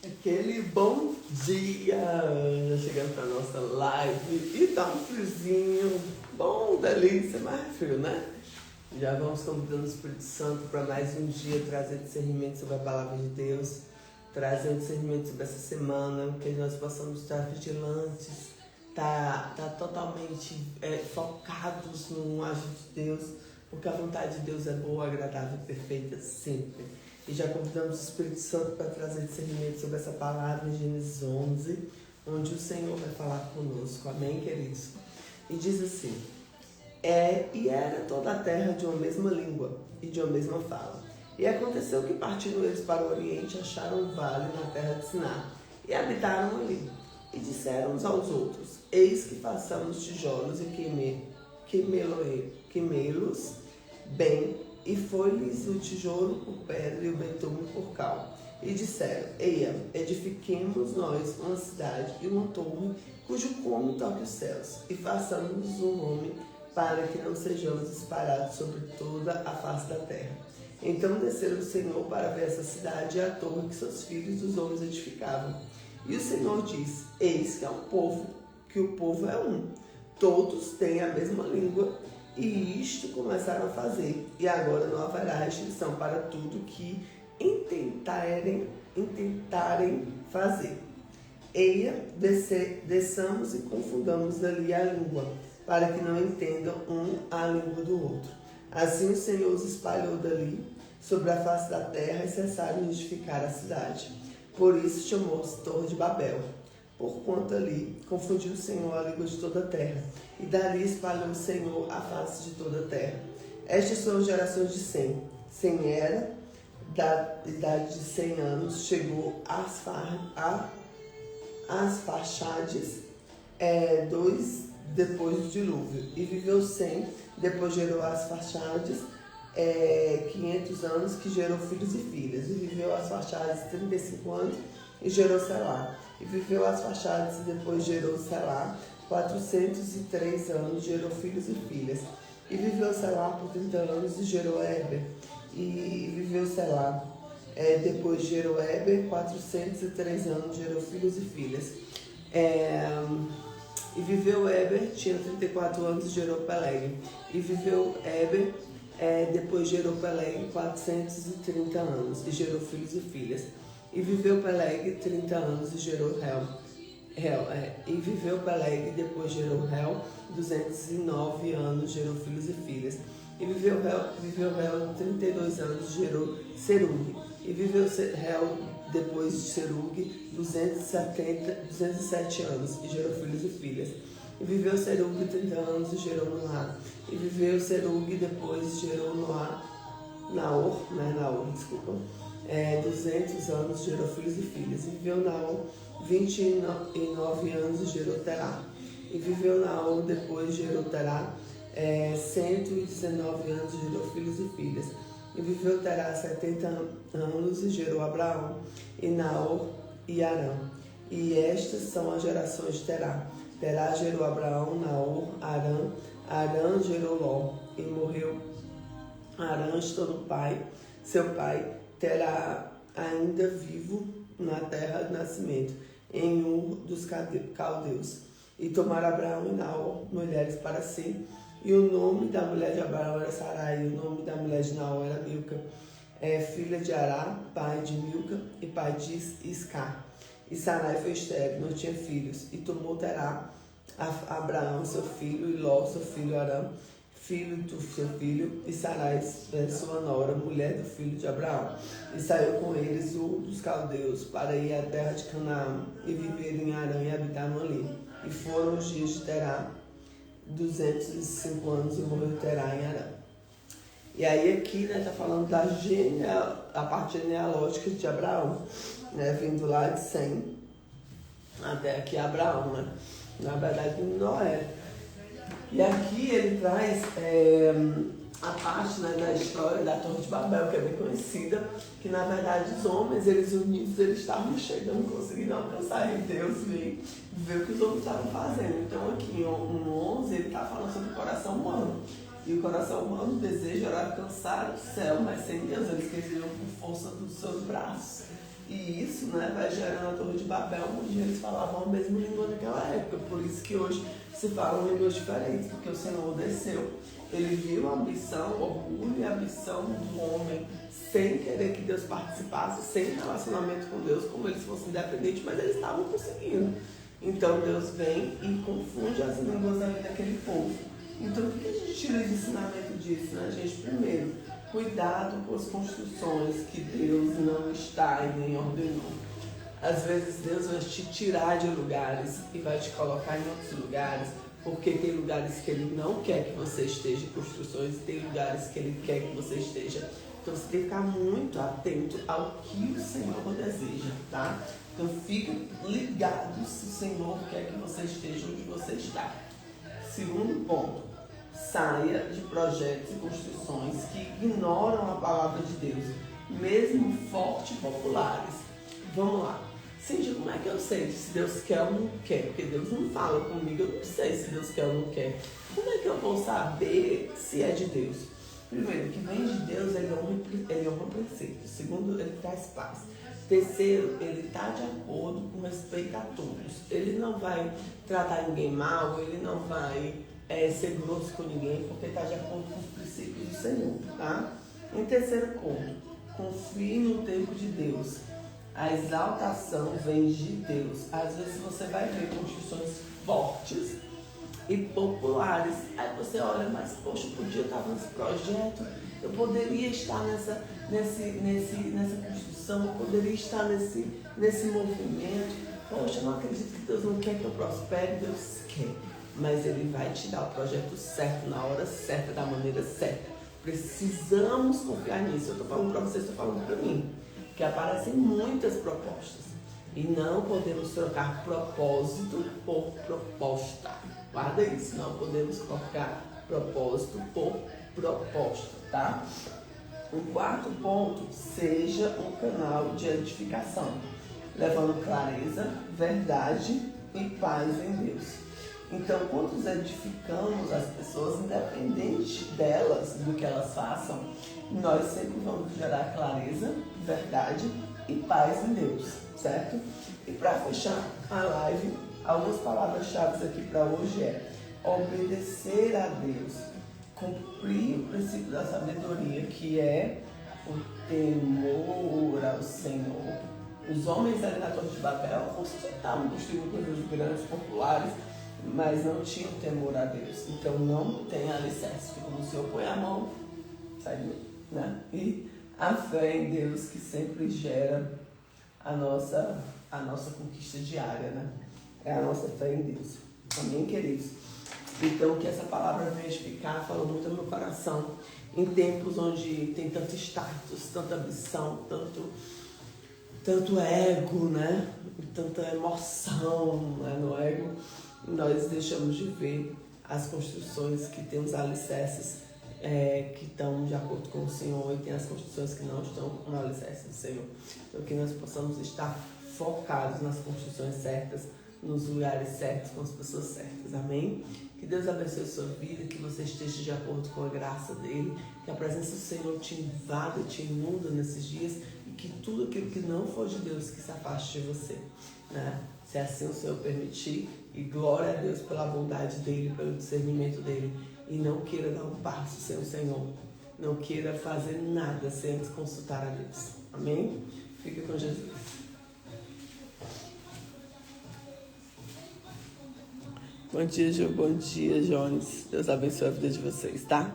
Aquele bom dia! Já chegando para nossa live e tá um friozinho, bom, delícia, mas é frio, né? Já vamos convidando o Espírito Santo para mais um dia trazer discernimento sobre a palavra de Deus, trazer um discernimento sobre essa semana, que nós possamos estar vigilantes, tá totalmente focados no agir de Deus, porque a vontade de Deus é boa, agradável e perfeita sempre. E já convidamos o Espírito Santo para trazer discernimento sobre essa palavra em Gênesis 11, onde o Senhor vai falar conosco. Amém, queridos? E diz assim: e era toda a terra de uma mesma língua e de uma mesma fala. E aconteceu que, partindo eles para o oriente, acharam um vale na terra de Siná e habitaram ali. E disseram uns aos outros: eis que façamos tijolos e queimê-los bem. E foi-lhes o tijolo por pedra e o betume por cal. E disseram: eia, edifiquemos nós uma cidade e uma torre, cujo cume toque os céus, e façamos um nome, para que não sejamos espalhados sobre toda a face da terra. Então desceram o Senhor para ver essa cidade e a torre que seus filhos dos homens edificavam. E o Senhor disse: eis que o povo é um, todos têm a mesma língua, e isto começaram a fazer, e agora não haverá restrição para tudo que intentarem fazer. Eia, desçamos e confundamos dali a língua, para que não entendam um a língua do outro. Assim o Senhor os espalhou dali sobre a face da terra e cessaram de edificar a cidade. Por isso chamou-se Torre de Babel, porquanto ali confundiu o Senhor a língua de toda a terra, e dali espalhou o Senhor a face de toda a terra. Estas são as gerações de Sem. Sem era, da idade de 100 anos, chegou às Faxades, depois do dilúvio, e viveu Sem, depois gerou as Faxades, 500 anos, que gerou filhos e filhas, e viveu as Faxades 35 anos, e gerou Selá. E viveu as Faxades, e depois gerou Selá, 403 anos, gerou filhos e filhas. E viveu Selá por 30 anos, e gerou Éber. E viveu Selá, depois gerou Éber, 403 anos, gerou filhos e filhas. E viveu Éber, tinha 34 anos, e gerou Peleg. E viveu Éber, depois gerou Peleg 430 anos, e gerou filhos e filhas. E viveu Peleg 30 anos, e gerou E viveu Peleg, depois gerou 209 anos, gerou filhos e filhas. E viveu Réu 32 anos, gerou Serug. E viveu Réu, depois de Serug, 207 anos, e gerou filhos e filhas. E viveu Serug 30 anos, e gerou Noá. E viveu Serug, depois gerou Naor, 200 anos, gerou filhos e filhas. E viveu Naor 29 anos, e gerou Terá. E viveu Naor, depois gerou Terá, 119 anos, e gerou filhos e filhas. E viveu Terá 70 anos, e gerou Abraão, e Naor e Arã. E estas são as gerações de Terá. Terá gerou Abraão, Naor, Arã. Arã gerou Ló, e morreu Arã, estando seu pai, Terá ainda vivo na terra de nascimento, em Ur dos caldeus. E tomaram Abraão e Naor mulheres para si, e o nome da mulher de Abraão era Sarai, e o nome da mulher de Naor era Milca, filha de Ará, pai de Milca e pai de Iscar. E Sarai foi estéril, não tinha filhos, e tomou Terá Abraão seu filho, e Ló seu filho Arã, filho do seu filho, e Sarai, sua nora, mulher do filho de Abraão. E saiu com eles dos caldeus para ir à terra de Canaã, e viveram em Arã e habitaram ali. E foram os dias de Terá 205 anos, e morreu Terá em Arã. E aí aqui, tá falando da parte genealógica de Abraão, vindo lá de Sem até aqui Abraão, na verdade Noé. E aqui ele traz a parte da história da Torre de Babel, que é bem conhecida, que na verdade os homens, eles unidos, eles estavam chegando, conseguindo alcançar, e Deus veio ver o que os homens estavam fazendo. Então aqui no 11 ele está falando sobre o coração humano. E o coração humano deseja alcançar o céu, mas sem Deus, eles queriam por força dos seus braços. E isso, né, vai gerando a Torre de Babel, onde eles falavam a mesma língua naquela época. Por isso que hoje se falam línguas diferentes, porque o Senhor desceu. Ele viu a ambição, o orgulho e a ambição do homem, sem querer que Deus participasse, sem relacionamento com Deus, como eles fossem independentes, mas eles estavam conseguindo. Então Deus vem e confunde as línguas ali daquele povo. Então o que a gente tira de ensinamento disso, né, gente? Primeiro, cuidado com as construções que Deus não está e nem ordenou. Às vezes Deus vai te tirar de lugares e vai te colocar em outros lugares, porque tem lugares que Ele não quer que você esteja em construções e tem lugares que Ele quer que você esteja. Então você tem que ficar muito atento ao que o Senhor deseja, tá? Então fique ligado se o Senhor quer que você esteja onde você está. Segundo ponto, saia de projetos e construções que ignoram a palavra de Deus, mesmo forte e populares. Vamos lá. Cíntia, como é que eu sei se Deus quer ou não quer? Porque Deus não fala comigo, eu não sei se Deus quer ou não quer. Como é que eu vou saber se é de Deus? Primeiro, que vem de Deus, ele honra o preceito. Segundo, ele traz paz. Terceiro, ele está de acordo com respeito a todos. Ele não vai tratar ninguém mal, ele não vai ser grosso com ninguém, porque está de acordo com os princípios do Senhor, tá? Em terceiro ponto, confie no tempo de Deus. A exaltação vem de Deus. Às vezes você vai ver construções fortes e populares. Aí você olha, mas poxa, eu podia estar nesse projeto, eu poderia estar nessa construção, eu poderia estar nesse movimento. Poxa, eu não acredito que Deus não quer que eu prospere, Deus quer. Mas Ele vai te dar o projeto certo, na hora certa, da maneira certa. Precisamos confiar nisso. Eu estou falando para vocês, estou falando para mim. Que aparecem muitas propostas. E não podemos trocar propósito por proposta. Guarda isso, não podemos trocar propósito por proposta, tá? O quarto ponto, seja um canal de edificação, levando clareza, verdade e paz em Deus. Então, quando edificamos as pessoas, independente delas, do que elas façam, nós sempre vamos gerar clareza, verdade e paz em Deus, certo? E para fechar a live, algumas palavras-chave aqui para hoje é obedecer a Deus, cumprir o princípio da sabedoria, que é o temor ao Senhor. Os homens ali na Torre de Babel estavam construindo coisas grandes, populares, mas não tinham temor a Deus. Então não tem alicerce. Quando o Senhor põe a mão, sai de mim, né? E a fé em Deus que sempre gera a nossa conquista diária, né? É a nossa fé em Deus. Amém, queridos? Então que essa palavra venha edificar, fala muito no meu coração. Em tempos onde tem tanto status, tanta ambição, tanto ego, né? Tanta emoção, né? No ego, nós deixamos de ver as construções que têm os alicerces que estão de acordo com o Senhor, e tem as construções que não estão no alicerce do Senhor. Então que nós possamos estar focados nas construções certas, nos lugares certos, com as pessoas certas. Amém? Que Deus abençoe a sua vida, que você esteja de acordo com a graça dele, que a presença do Senhor te invada, te inunda nesses dias, e que tudo aquilo que não for de Deus que se afaste de você, né? Se assim o Senhor permitir, e glória a Deus pela bondade dele, pelo discernimento dele, e não queira dar um passo sem o Senhor, não queira fazer nada sem antes consultar a Deus. Amém? Fique com Jesus. Bom dia, Ju. Bom dia, Jones. Deus abençoe a vida de vocês, tá?